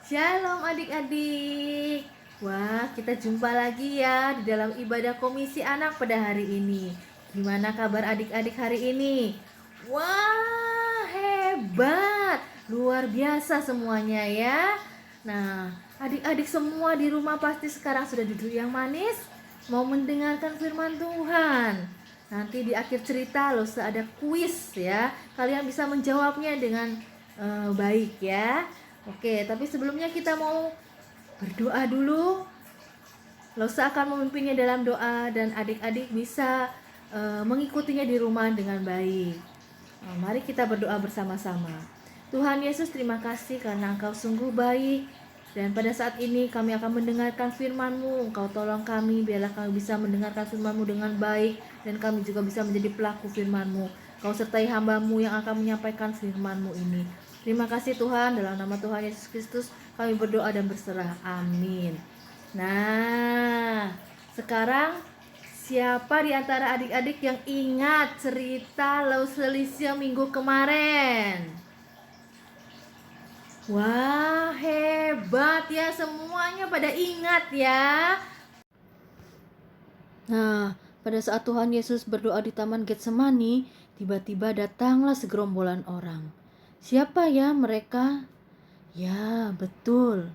Shalom adik-adik. Wah, kita jumpa lagi ya di dalam ibadah komisi anak pada hari ini. Gimana kabar adik-adik hari ini? Wah, hebat. Luar biasa semuanya ya. Nah, adik-adik semua di rumah pasti sekarang sudah duduk yang manis, mau mendengarkan firman Tuhan. Nanti di akhir cerita loh ada kuis ya. Kalian bisa menjawabnya dengan baik ya. Oke, tapi sebelumnya kita mau berdoa dulu. Losa akan memimpinnya dalam doa dan adik-adik bisa mengikutinya di rumah dengan baik. Mari kita berdoa bersama-sama. Tuhan Yesus, terima kasih karena Engkau sungguh baik. Dan pada saat ini kami akan mendengarkan firman-Mu. Engkau tolong kami, biarlah kami bisa mendengarkan firman-Mu dengan baik. Dan kami juga bisa menjadi pelaku firman-Mu. Kau sertai hamba-Mu yang akan menyampaikan firman-Mu ini. Terima kasih Tuhan, dalam nama Tuhan Yesus Kristus kami berdoa dan berserah. Amin. Nah, sekarang siapa di antara adik-adik yang ingat cerita Lauselisia minggu kemarin? Wah, hebat ya, semuanya pada ingat ya. Nah, pada saat Tuhan Yesus berdoa di Taman Getsemani, tiba-tiba datanglah segerombolan orang. Siapa ya mereka? Ya, betul.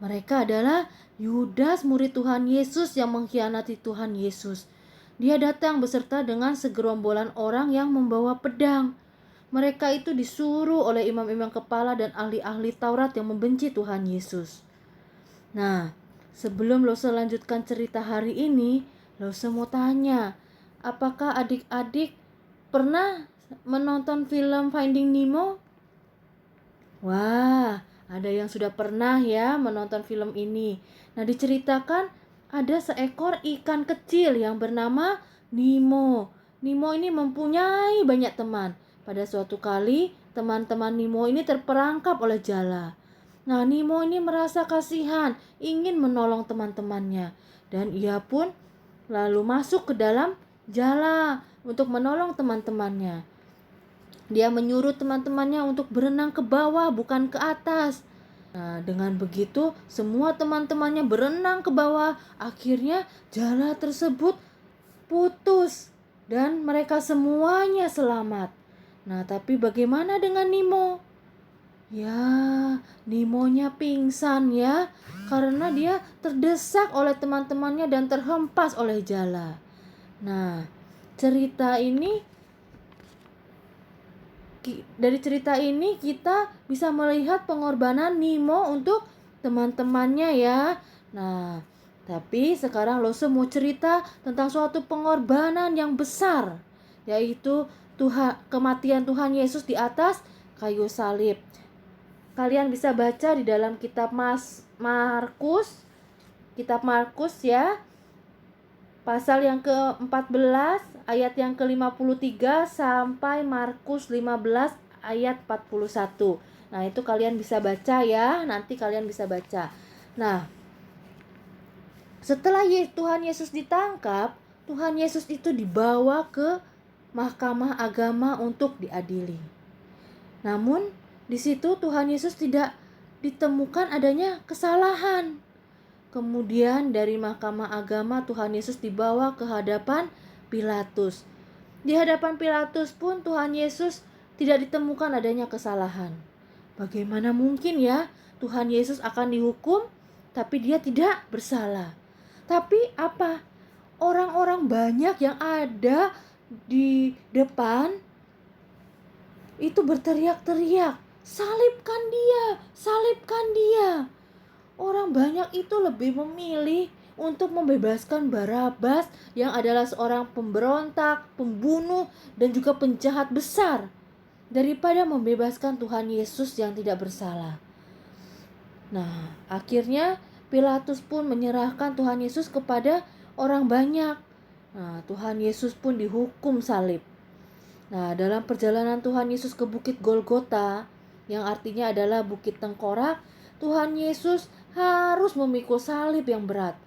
Mereka adalah Yudas, murid Tuhan Yesus yang mengkhianati Tuhan Yesus. Dia datang beserta dengan segerombolan orang yang membawa pedang. Mereka itu disuruh oleh imam-imam kepala dan ahli-ahli Taurat yang membenci Tuhan Yesus. Nah, sebelum lo selanjutkan cerita hari ini, lo mau tanya, apakah adik-adik pernah menonton film Finding Nemo? Wah, ada yang sudah pernah ya menonton film ini. Nah, diceritakan ada seekor ikan kecil yang bernama Nemo. Nemo ini mempunyai banyak teman. Pada suatu kali, teman-teman Nemo ini terperangkap oleh jala. Nah, Nemo ini merasa kasihan, ingin menolong teman-temannya. Dan ia pun lalu masuk ke dalam jala untuk menolong teman-temannya. Dia menyuruh teman-temannya untuk berenang ke bawah, bukan ke atas. Nah, dengan begitu semua teman-temannya berenang ke bawah. Akhirnya jala tersebut putus dan mereka semuanya selamat. Nah, tapi bagaimana dengan Nemo? Ya, Nemonya pingsan ya, karena dia terdesak oleh teman-temannya dan terhempas oleh jala. Nah, dari cerita ini kita bisa melihat pengorbanan Nemo untuk teman-temannya ya. Nah, tapi sekarang lo semua cerita tentang suatu pengorbanan yang besar, yaitu kematian Tuhan Yesus di atas kayu salib. Kalian bisa baca di dalam kitab kitab Markus ya, pasal yang ke-14 ayat yang ke-53 sampai Markus 15 ayat 41. Nah, itu kalian bisa baca ya, nanti kalian bisa baca. Nah, setelah Tuhan Yesus ditangkap, Tuhan Yesus itu dibawa ke mahkamah agama untuk diadili. Namun, di situ Tuhan Yesus tidak ditemukan adanya kesalahan. Kemudian dari mahkamah agama Tuhan Yesus dibawa ke hadapan Pilatus. Di hadapan Pilatus pun Tuhan Yesus tidak ditemukan adanya kesalahan. Bagaimana mungkin ya Tuhan Yesus akan dihukum tapi dia tidak bersalah? Tapi apa? Orang-orang banyak yang ada di depan itu berteriak-teriak, "Salibkan dia, salibkan dia." Orang banyak itu lebih memilih untuk membebaskan Barabas yang adalah seorang pemberontak, pembunuh, dan juga penjahat besar daripada membebaskan Tuhan Yesus yang tidak bersalah. Nah, akhirnya Pilatus pun menyerahkan Tuhan Yesus kepada orang banyak. Nah, Tuhan Yesus pun dihukum salib. Nah, dalam perjalanan Tuhan Yesus ke Bukit Golgota, yang artinya adalah Bukit Tengkorak, Tuhan Yesus harus memikul salib yang berat.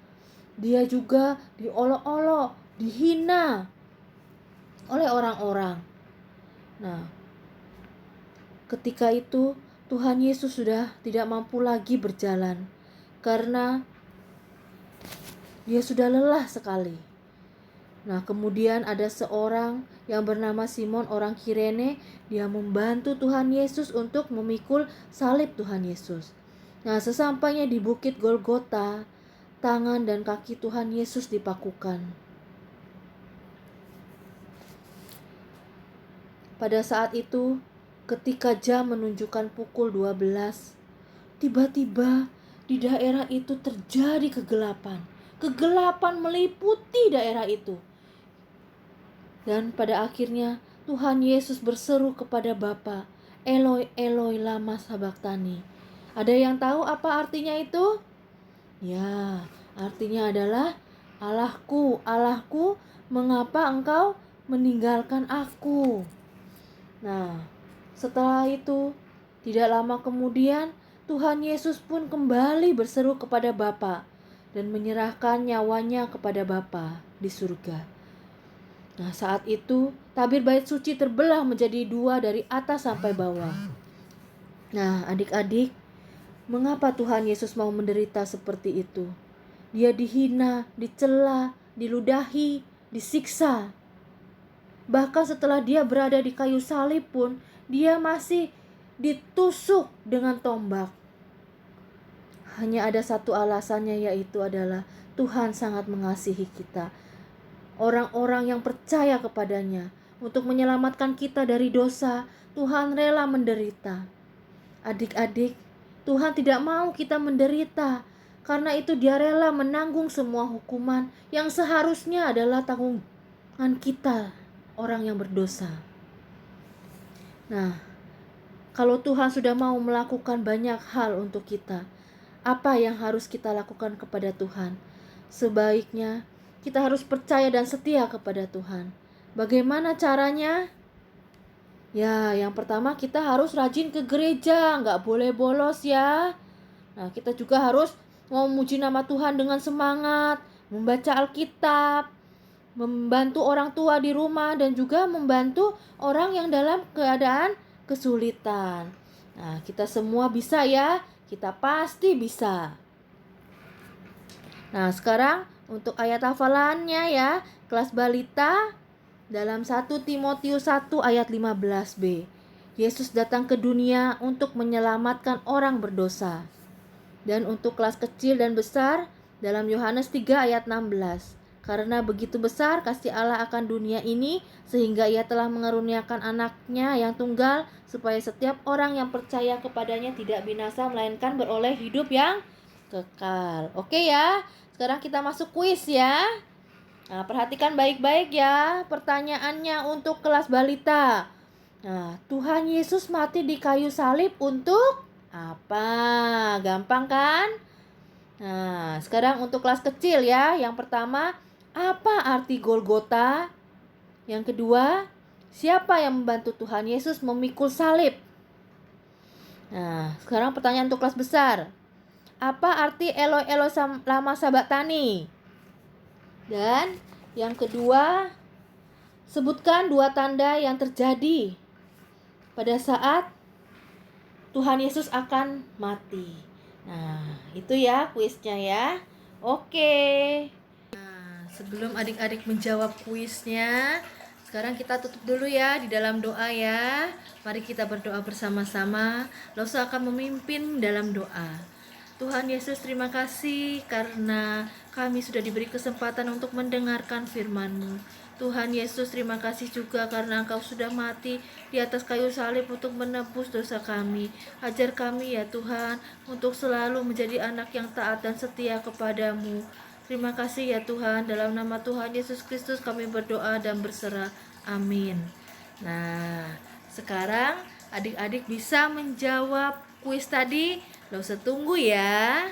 Dia juga diolok-olok, dihina oleh orang-orang. Nah, ketika itu Tuhan Yesus sudah tidak mampu lagi berjalan karena dia sudah lelah sekali. Nah, kemudian ada seorang yang bernama Simon orang Kirene, dia membantu Tuhan Yesus untuk memikul salib Tuhan Yesus. Nah, sesampainya di Bukit Golgota, tangan dan kaki Tuhan Yesus dipakukan. Pada saat itu, ketika jam menunjukkan pukul 12, tiba-tiba di daerah itu terjadi kegelapan. Kegelapan meliputi daerah itu. Dan pada akhirnya Tuhan Yesus berseru kepada Bapa, Eloi, Eloi, lama sabachthani. Ada yang tahu apa artinya itu? Ya, artinya adalah Allahku, Allahku, mengapa engkau meninggalkan aku? Nah, setelah itu, tidak lama kemudian Tuhan Yesus pun kembali berseru kepada Bapa dan menyerahkan nyawanya kepada Bapa di surga. Nah, saat itu tabir bait suci terbelah menjadi dua dari atas sampai bawah. Nah, adik-adik, mengapa Tuhan Yesus mau menderita seperti itu? Dia dihina, dicela, diludahi, disiksa. Bahkan setelah dia berada di kayu salib pun, dia masih ditusuk dengan tombak. Hanya ada satu alasannya, yaitu adalah Tuhan sangat mengasihi kita. Orang-orang yang percaya kepadanya untuk menyelamatkan kita dari dosa, Tuhan rela menderita. Adik-adik, Tuhan tidak mau kita menderita. Karena itu dia rela menanggung semua hukuman yang seharusnya adalah tanggungan kita, orang yang berdosa. Nah, kalau Tuhan sudah mau melakukan banyak hal untuk kita, apa yang harus kita lakukan kepada Tuhan? Sebaiknya kita harus percaya dan setia kepada Tuhan. Bagaimana caranya? Ya, yang pertama kita harus rajin ke gereja, nggak boleh bolos ya. Nah, kita juga harus memuji nama Tuhan dengan semangat, membaca Alkitab, membantu orang tua di rumah, dan juga membantu orang yang dalam keadaan kesulitan. Nah, kita semua bisa ya, kita pasti bisa. Nah, sekarang untuk ayat hafalannya ya, kelas balita dalam 1 Timotius 1 ayat 15b. Yesus datang ke dunia untuk menyelamatkan orang berdosa. Dan untuk kelas kecil dan besar dalam Yohanes 3 ayat 16. Karena begitu besar kasih Allah akan dunia ini, sehingga ia telah mengaruniakan anaknya yang tunggal, supaya setiap orang yang percaya kepadanya tidak binasa, melainkan beroleh hidup yang kekal. Oke ya, sekarang kita masuk kuis ya. Nah, perhatikan baik-baik ya pertanyaannya untuk kelas balita. Nah, Tuhan Yesus mati di kayu salib untuk apa? Gampang kan? Nah, sekarang untuk kelas kecil ya. Yang pertama, apa arti Golgota? Yang kedua, siapa yang membantu Tuhan Yesus memikul salib? Nah, sekarang pertanyaan untuk kelas besar. Apa arti Eloi Eloi lama sabachthani? Dan yang kedua, sebutkan dua tanda yang terjadi pada saat Tuhan Yesus akan mati. Nah, itu ya kuisnya ya. Oke. Nah, sebelum adik-adik menjawab kuisnya, sekarang kita tutup dulu ya di dalam doa ya. Mari kita berdoa bersama-sama. Losa akan memimpin dalam doa. Tuhan Yesus, terima kasih karena kami sudah diberi kesempatan untuk mendengarkan firman-Mu. Tuhan Yesus, terima kasih juga karena Engkau sudah mati di atas kayu salib untuk menebus dosa kami. Ajar kami ya Tuhan untuk selalu menjadi anak yang taat dan setia kepadamu. Terima kasih ya Tuhan, dalam nama Tuhan Yesus Kristus kami berdoa dan berserah. Amin. Nah, sekarang adik-adik bisa menjawab kuis tadi. Gak usah tunggu ya.